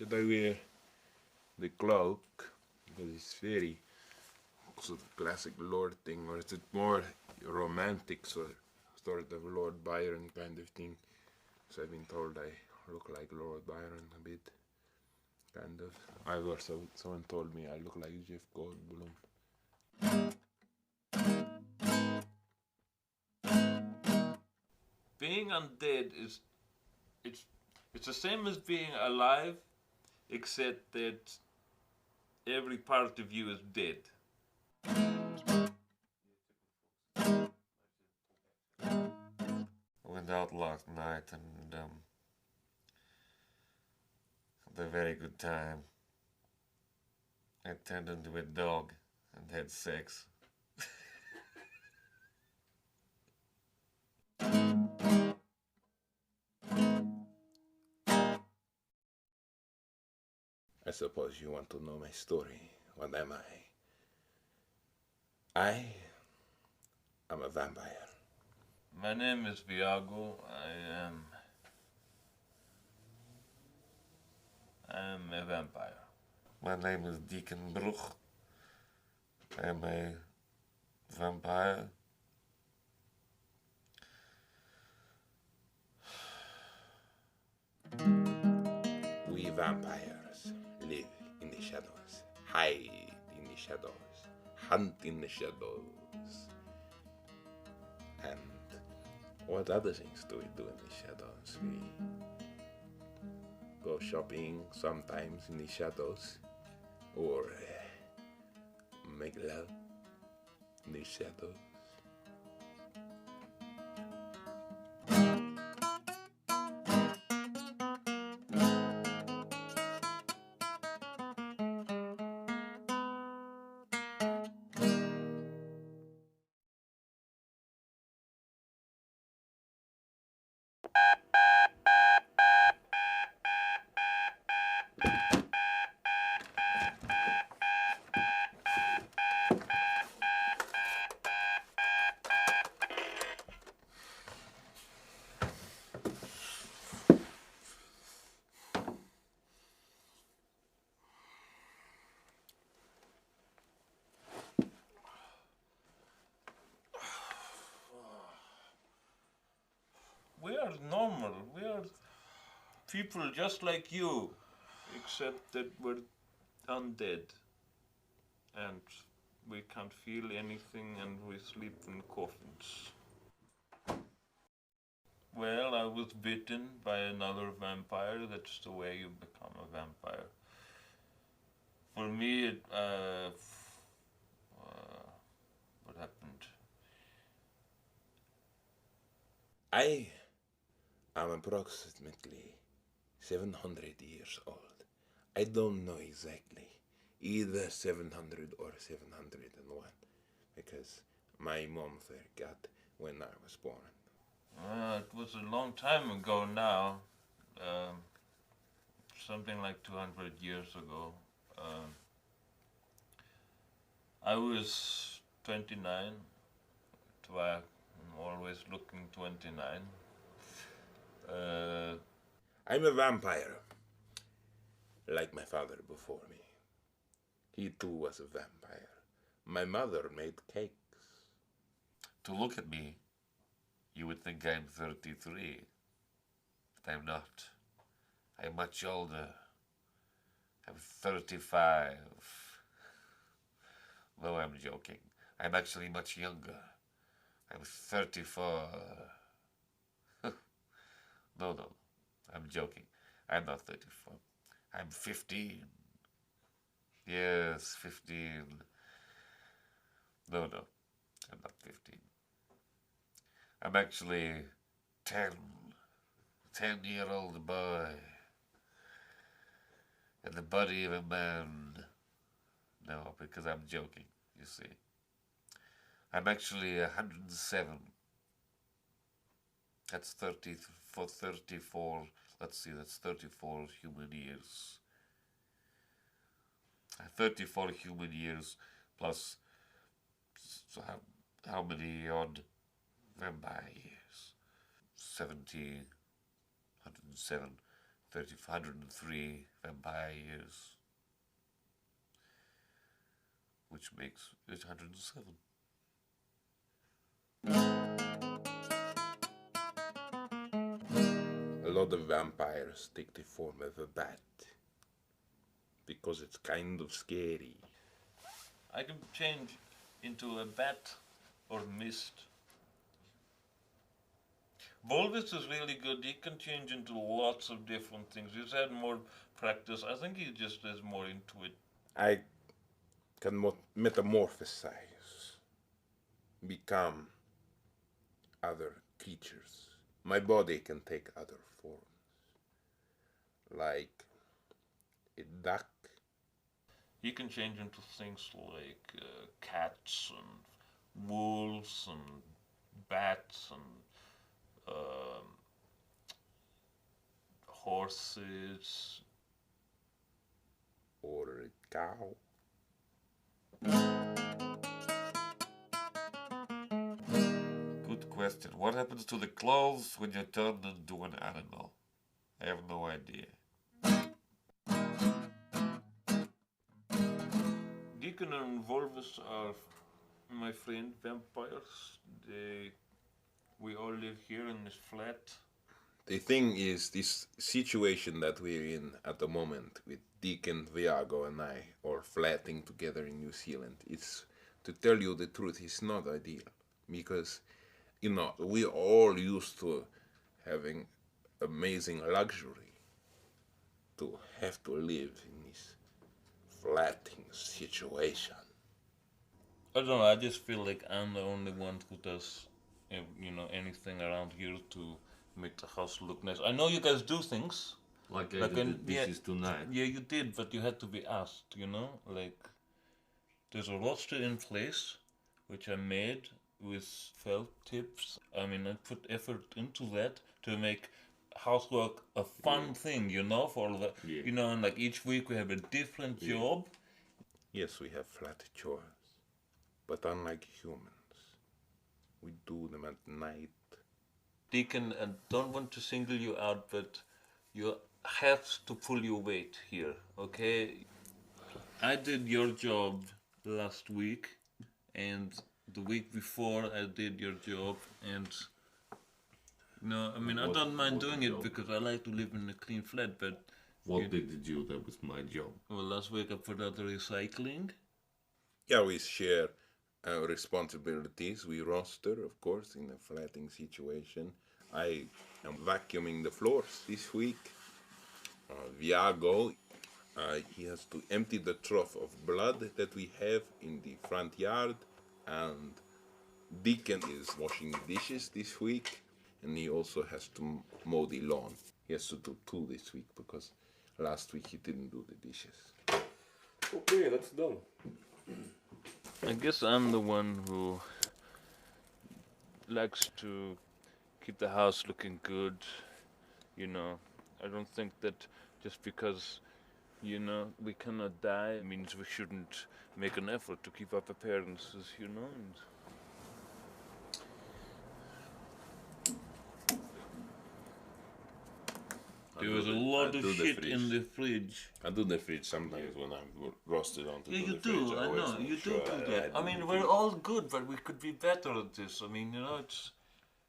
Should I wear the cloak? Because it's very sort of classic Lord thing, or is it more romantic sort of Lord Byron kind of thing? So I've been told I look like Lord Byron a bit, kind of. I've also, someone told me I look like Jeff Goldblum. Being undead is it's it's the same as being alive, except that every part of you is dead. Went out last night and had a very good time. I turned into a dog and had sex. I suppose you want to know my story. What am I? I am a vampire. My name is Viago. I am a vampire. My name is Deacon Bruch. I am a vampire. We vampires live in the shadows, hide in the shadows, hunt in the shadows. And what other things do we do in the shadows? We go shopping sometimes in the shadows, or make love in the shadows. We are normal. We are people just like you, except that we're undead. And we can't feel anything and we sleep in coffins. Well, I was bitten by another vampire. That's the way you become a vampire. For me, what happened? I am approximately 700 years old. I don't know exactly, either 700 or 701, because my mom forgot when I was born. It was a long time ago now. Um, Something like 200 years ago. I was 29. That's why I'm always looking 29. I'm a vampire, like my father before me. He too was a vampire. My mother made cakes. To look at me, you would think I'm 33, but I'm not. I'm much older. I'm 35. No, I'm joking. I'm actually much younger. I'm 34. No, I'm joking. I'm not 34. I'm 15. Yes, 15. No, I'm not 15. I'm actually 10. 10-year-old boy. In the body of a man. No, because I'm joking, you see. I'm actually 107. That's 34, let's see, that's 34 human years. 34 human years plus, so how many odd vampire years? 70, 107, 103 vampire years, which makes 807. A lot of vampires take the form of a bat because it's kind of scary. I can change into a bat or mist. Volvis is really good. He can change into lots of different things. He's had more practice. I think he just is more into it. I can metamorphosize, become other creatures. My body can take other forms, like a duck. He can change into things like cats and wolves and bats and horses. Or a cow. Good question. What happens to the clothes when you turn into an animal? I have no idea. Deacon and Volvis are my friend vampires. We all live here in this flat. The thing is, this situation that we're in at the moment with Deacon, Viago, and I, all flatting together in New Zealand, it's, to tell you the truth, it's not ideal. Because, you know, we're all used to having amazing luxury to have to live in this flatting situation. I don't know, I just feel like I'm the only one who does, anything around here to make the house look nice. I know you guys do things. Like Like I did in- the dishes yeah, tonight. Yeah, you did, but you had to be asked, Like, there's a roster in place, which I made with felt tips. I mean, I put effort into that to make housework a fun thing, for the, Yeah. and like each week we have a different job. Yes, we have flat chores, but unlike humans, we do them at night. Deacon, and don't want to single you out, but you have to pull your weight here, okay? I did your job last week, and the week before I did your job, and I What- don't mind what doing it job? because I like to live in a clean flat, but What did you do? That was my job. well, last week I put out the recycling. Yeah, we share our responsibilities. We roster, of course, in a flatting situation. I am vacuuming the floors this week. Viago, he has to empty the trough of blood that we have in the front yard, and Deacon is washing dishes this week, and he also has to mow the lawn. He has to do 2 this week because last week he didn't do the dishes. Okay, that's done. I guess I'm the one who likes to keep the house looking good, I don't think that just because, we cannot die means we shouldn't make an effort to keep up appearances, and there was a lot of shit in the fridge. I do the fridge sometimes when I'm roasted onto Yeah, the you fridge. do. I always know make you do sure that. I do mean, the we're fridge. all good, but we could be better at this. I mean, it's.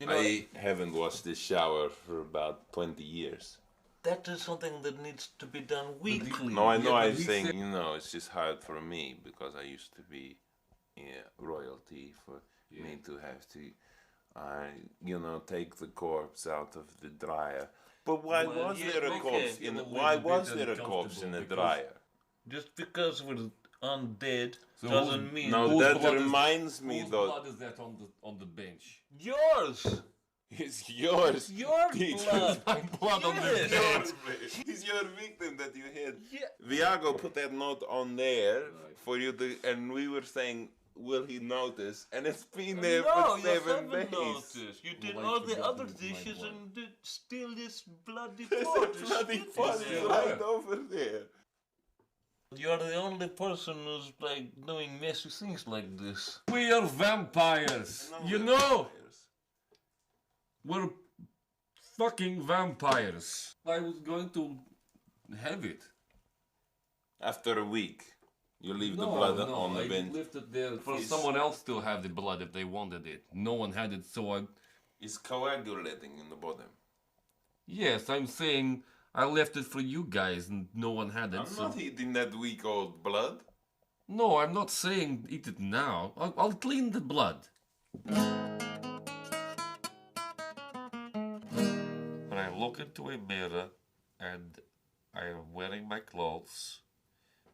I haven't washed the shower for about 20 years. That is something that needs to be done weekly. No, I know. but I'm he saying, it's just hard for me because I used to be royalty for me to have to, take the corpse out of the dryer. But why Well, was yeah, there a okay. corpse in? Always Why a bit was there a corpse in the uncomfortable dryer? Just because we're undead So doesn't who's- mean No, Whose that blood is- reminds me Whose though. blood is that on the bench? yours. It's yours. Your Teach. blood. My blood on the Yes. bench. It's your victim that you hit. Yeah. Viago put that note on there for you to, and we were saying, will he notice? And it's been there No, for you 7 haven't days. noticed. You did Like all you the got other into my dishes blood. and did still this bloody There's pot. a bloody is pot sitting there. right over there. You're the only person who's like doing messy things like this. We are vampires. No, You we're know, vampires. we're fucking vampires. I was going to have it. After a week, you leave the blood on the I bench. left it there for someone else to have the blood if they wanted it. No one had it, so I... It's coagulating in the bottom. Yes, I'm saying I left it for you guys and no one had it, I'm so... not eating that week-old blood. No, I'm not saying eat it now. I'll clean the blood. When I look into a mirror and I am wearing my clothes,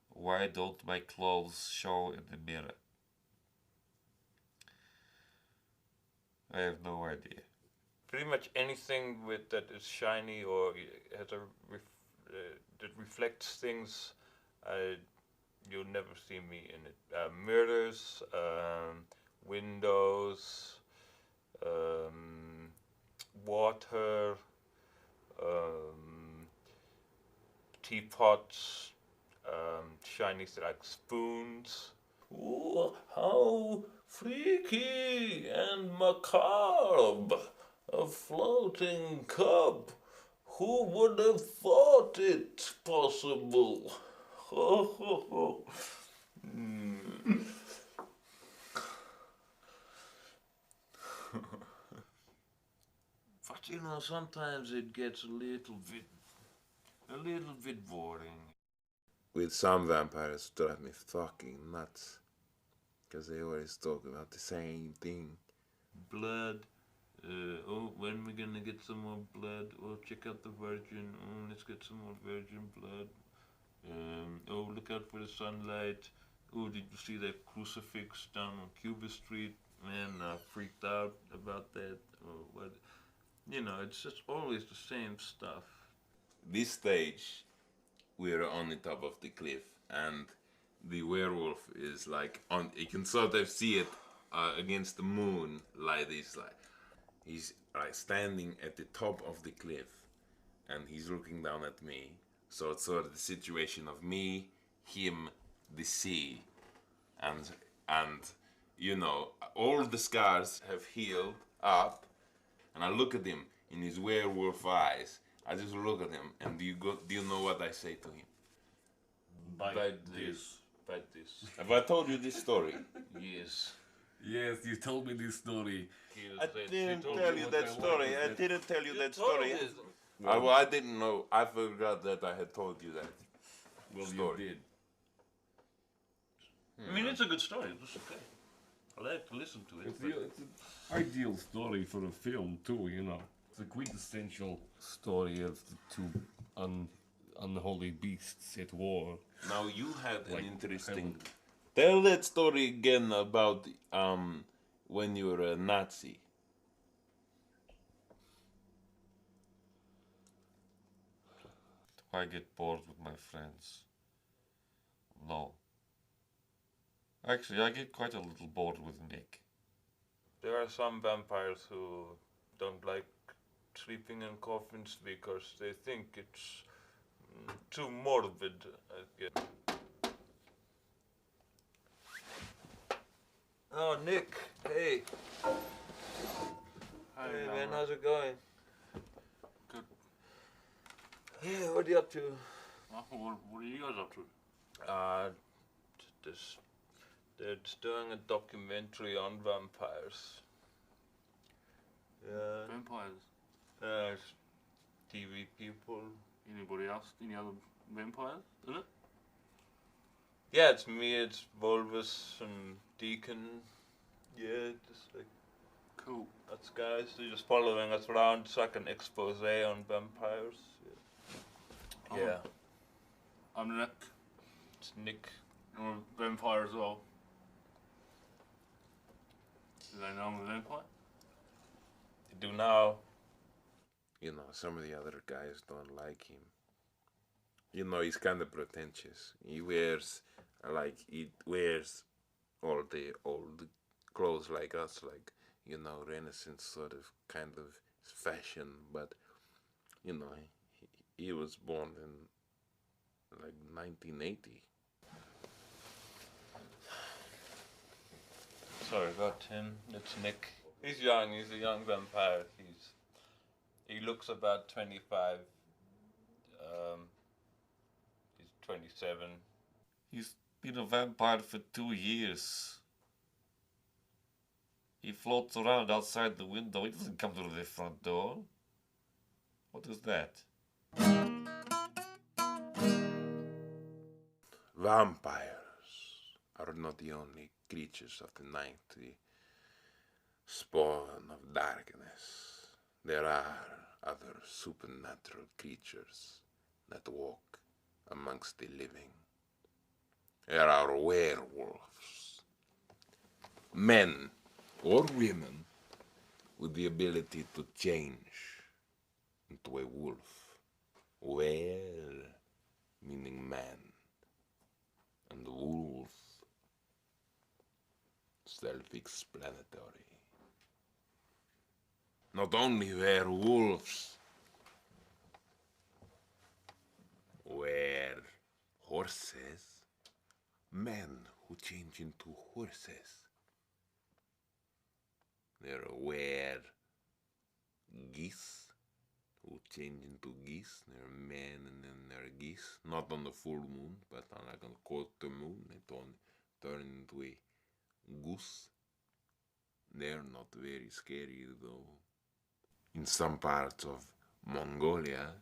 why don't my clothes show in the mirror? I have no idea. Pretty much anything with that is shiny or has a that reflects things, you'll never see me in it. Mirrors, windows, water, teapots, shiny like spoons. Ooh, how freaky and macabre! A floating cup. Who would have thought it possible? Ho ho ho. But you know, sometimes it gets a little bit boring. With some vampires, drive me fucking nuts. Because they always talk about the same thing. Blood. Oh, when are we gonna get some more blood? Oh, check out the virgin. Oh, let's get some more virgin blood. Oh, look out for the sunlight. Oh, did you see that crucifix down on Cuba Street? Man, I freaked out about that. Oh, what? You know, it's just always the same stuff. This stage, we're on the top of the cliff, and the werewolf is like on. You can sort of see it against the moon, like this. Like he's like standing at the top of the cliff, and he's looking down at me. So it's sort of the situation of me, him, the sea, and you know, all the scars have healed up, and I look at him in his werewolf eyes. I just look at him, and do you know what I say to him? Bite this. Bite this. Have I told you this story? Yes. Yes, you told me this story. I didn't tell you that story. I didn't tell you that story. Told us. Well, I didn't know. I forgot that I had told you that. Well, Story. you did. I mean, it's a good story. It's okay. I like to listen to it. It's an ideal story for a film too, you know. It's a quintessential story of the two unholy beasts at war. Now you had an Like interesting. heaven. Tell that story again about when you were a Nazi. Do I get bored with my friends? No. Actually, I get quite a little bored with Nick. There are some vampires who don't like sleeping in coffins because they think it's too morbid. I guess. Oh, Nick. Hey. Hey, man, how's it going? Good. Yeah, what are you up to? What are you guys up to? They're just doing a documentary on vampires. Yeah. Vampires. TV people. Anybody else? Any other vampires in it? Yeah, it's me, it's Volvus and Deacon. Yeah, just like Cool. us guys. They're just following us around. It's like an expose on vampires. Yeah. Oh. Yeah. I'm Nick. It's Nick. I'm a vampire as well. Do they know I'm a vampire? They do now. You know, some of the other guys don't like him. You know, he's kind of pretentious. He wears all the old clothes like us, like, you know, Renaissance sort of kind of fashion. But, you know, he was born in like 1980. Sorry about him. It's Nick. He's young. He's a young vampire. He looks about 25. He's 27. He's been a vampire for 2 years. He floats around outside the window. He doesn't come through the front door. What is that? Vampires are not the only creatures of the night, the spawn of darkness. There are other supernatural creatures that walk amongst the living. There are werewolves, men or women with the ability to change into a wolf. Were meaning man, and wolf, self-explanatory. Not only were wolves, were horses, men who change into horses. There were geese who change into geese. There are men and then there are geese. Not on the full moon, but on like a quarter moon, they turn into a goose. They're not very scary though. In some parts of Mongolia,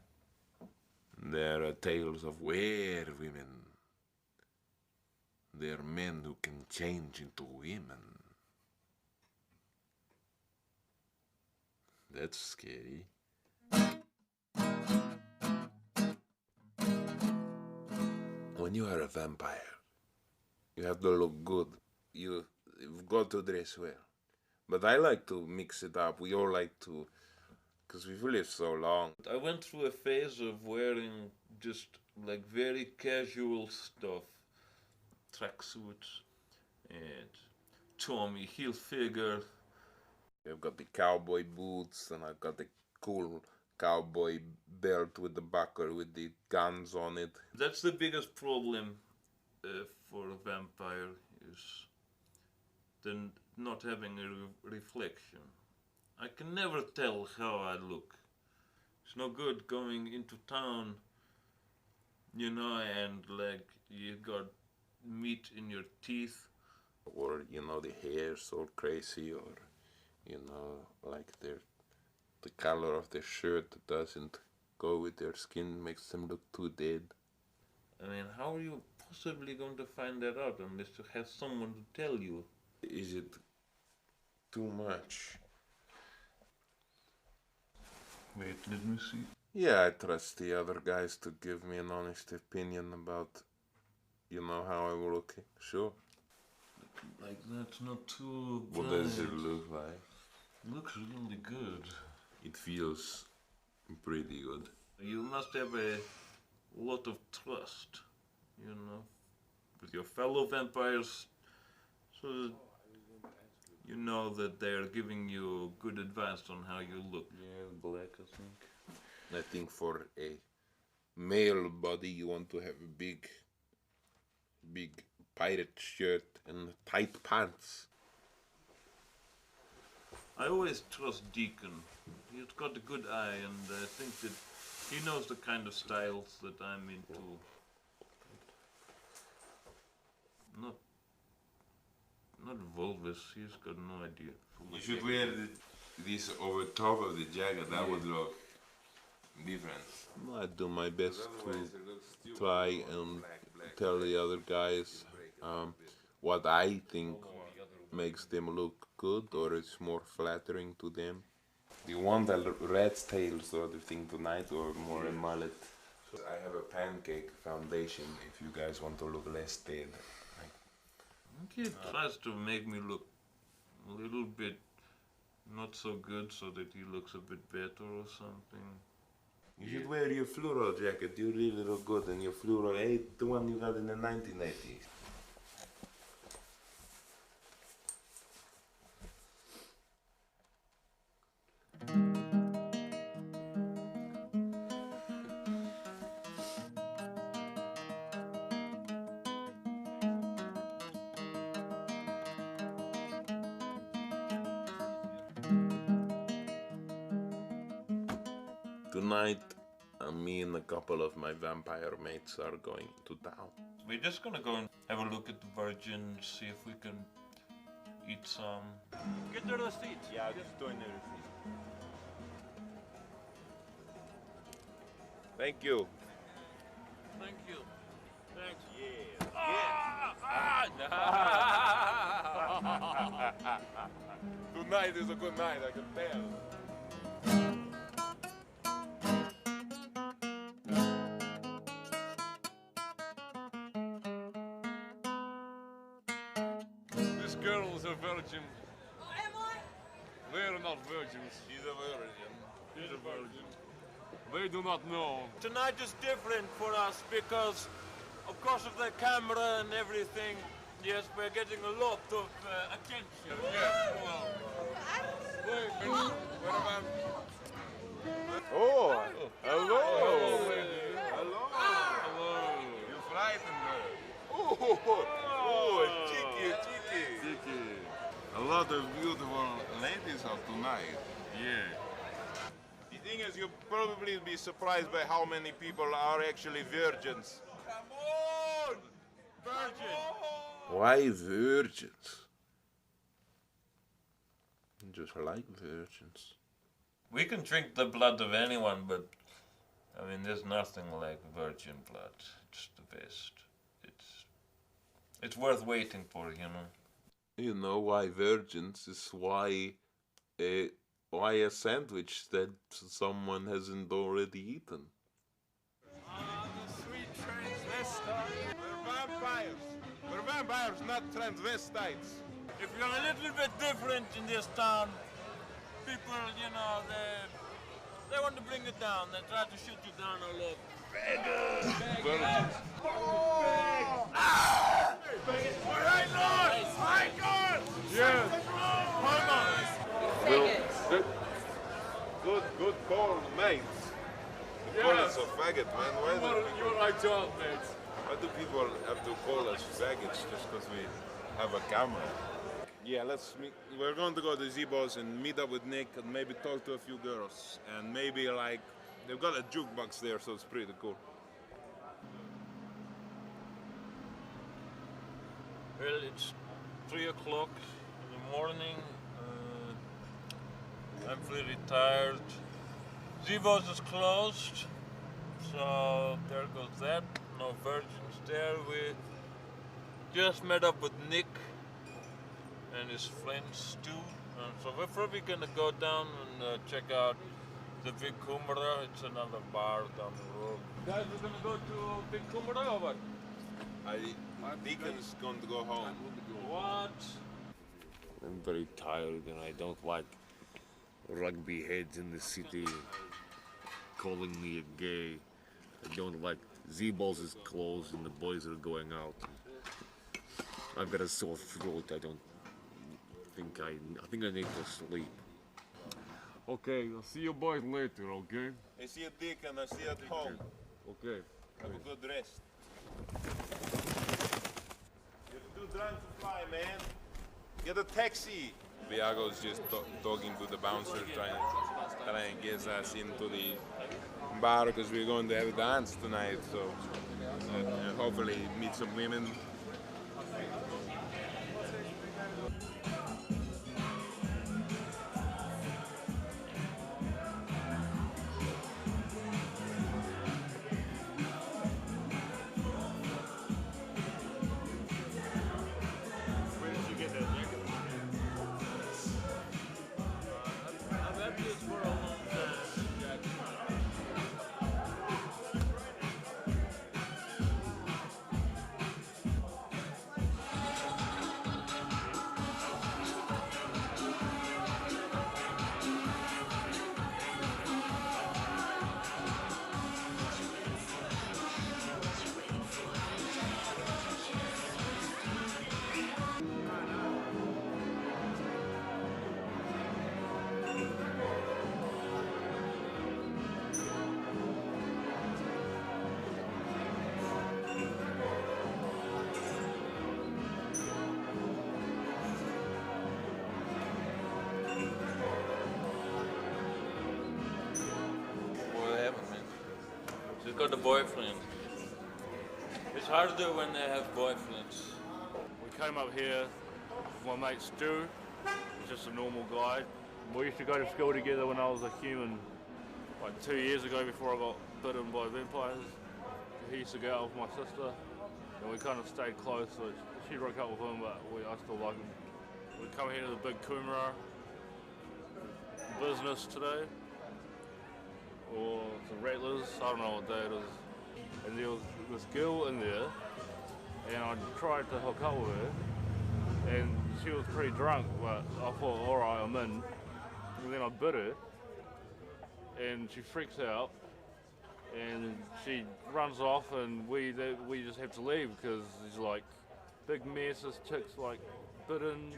there are tales of were-women. There are men who can change into women. That's scary. When you are a vampire, you have to look good. You've got to dress well. But I like to mix it up. We all like to, because we've lived so long. I went through a phase of wearing just like very casual stuff, tracksuits and Tommy Hilfiger. I've got the cowboy boots and I've got the cool cowboy belt with the buckle with the guns on it. That's the biggest problem for a vampire, is then not having a reflection. I can never tell how I look. It's no good going into town, you know, and like you got meat in your teeth. Or, you know, the hair's all crazy, or, you know, like the color of their shirt doesn't go with their skin, makes them look too dead. I mean, how are you possibly going to find that out unless you have someone to tell you? Is it too much? Wait, let me see. Yeah, I trust the other guys to give me an honest opinion about, you know, how I'm looking. Sure. Like, that's not too What bright. does it look like? Looks really good. It feels pretty good. You must have a lot of trust, you know, with your fellow vampires, so that you know that they're giving you good advice on how you look. Yeah, black, I think. I think for a male body, you want to have a big pirate shirt and tight pants. I always trust Deacon. He's got a good eye, and I think that he knows the kind of styles that I'm into. Not Volvis, he's got no idea. You should wear this over top of the jacket, that would look different. I do my best to try and tell the other guys what I think makes them look good, or it's more flattering to them. Do you want a rat's tail sort of thing tonight, or more a mullet? I have a pancake foundation if you guys want to look less dead. He tries to make me look a little bit not so good so that he looks a bit better or something. You should wear your floral jacket, you really look good in your floral, the one you got in the 1980s. Tonight, me and a couple of my vampire mates are going to town. We're just gonna go and have a look at the Virgin, see if we can eat some. Get the receipt. Yeah, just doing the receipt. Thank you. Thank you. Thanks. Tonight is a good night, I can tell. This girl is a virgin. Am I? We're not virgins. She's a virgin. She's a virgin. They do not know. Tonight is different for us because, of course, of the camera and everything. Yes, we're getting a lot of attention. Oh, hello. Hello. Hello. You frightened her. Oh, cheeky. A lot of beautiful ladies out tonight. Yeah. The thing is, you'll probably be surprised by how many people are actually virgins. Come on! Virgin! Why virgins? Just like virgins. We can drink the blood of anyone, but I mean, there's nothing like virgin blood. It's the best. It's worth waiting for, you know. You know why virgins is why a sandwich that someone hasn't already eaten. The sweet transvestite. We're vampires. We're vampires, not transvestites. If you're a little bit different in this town, people, you know, they want to bring you down. They try to shoot you down a lot. Virgins. Right, Lord! My God! Yes. Hold on! Good call, mate. You call us a faggot, man. You're right, John, mate. Why do people have to call us faggots just because we have a camera? Yeah, let's meet. We're going to go to Zebo's and meet up with Nick and maybe talk to a few girls. And maybe, like, they've got a jukebox there, so it's pretty cool. Well, it's 3 o'clock in the morning. I'm pretty tired. Zebo's is closed, so there goes that. No virgins there. We just met up with Nick and his friend Stu. So we're probably gonna go down and check out the Big Kumara. It's another bar down the road. Guys, we're gonna go to Big Kumara or what? Deacon's going to go home. What? I'm very tired and I don't like rugby heads in the city calling me a gay. I don't like Z-Balls is closed and the boys are going out. I've got a sore throat. I think I need to sleep. Okay, I'll see you boys later, okay? I see you, Deacon. I see you at home. Okay. Have a good rest. You're too drunk to fly, man. Get a taxi. Viago's just talking to the bouncer, trying to get us into the bar because we're going to have a dance tonight. So hopefully meet some women. got a boyfriend. It's harder when they have boyfriends. We came up here with my mate Stu. He's just a normal guy. We used to go to school together when I was a human, like 2 years ago before I got bitten by vampires. He used to go out with my sister, and we kind of stayed close. So she broke up with him, but I still like him. We come here to the big Coomera business today, or the Rattlers, I don't know what day it is. And there was this girl in there, and I tried to hook up with her, and she was pretty drunk, but I thought, alright, I'm in. And then I bit her, and she freaks out, and she runs off, and we just have to leave because there's like big mess. This chick's like bitten,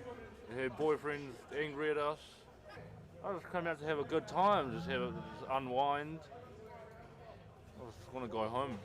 and her boyfriend's angry at us. I just came out to have a good time, just unwind. I just want to go home.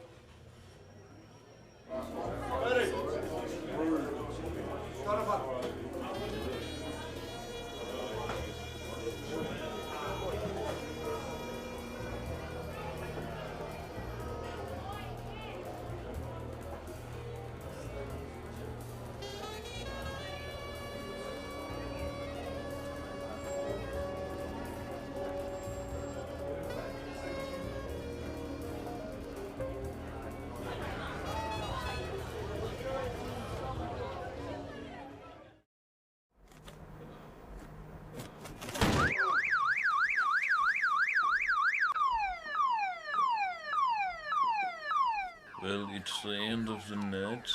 Well, it's the end of the night.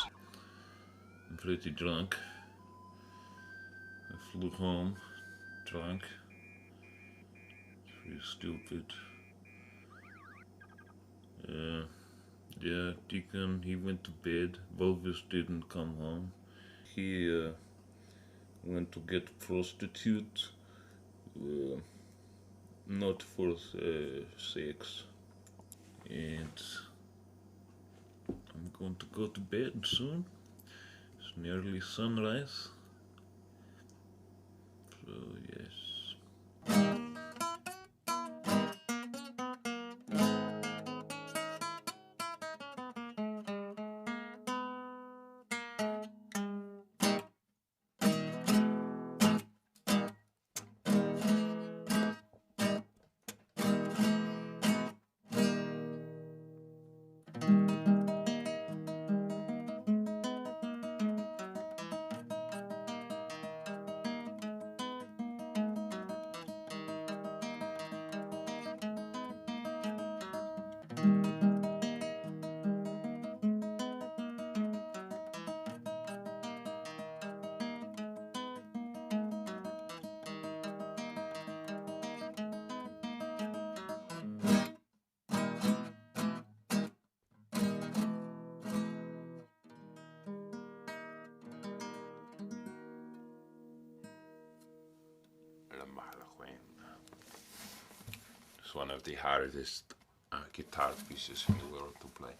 I'm pretty drunk. I flew home drunk. It's pretty stupid. Yeah, Deacon, he went to bed. Volvis didn't come home. He went to get a prostitute. Not for sex. And I'm going to go to bed soon. It's nearly sunrise. So yes. It's one of the hardest guitar pieces in the world to play.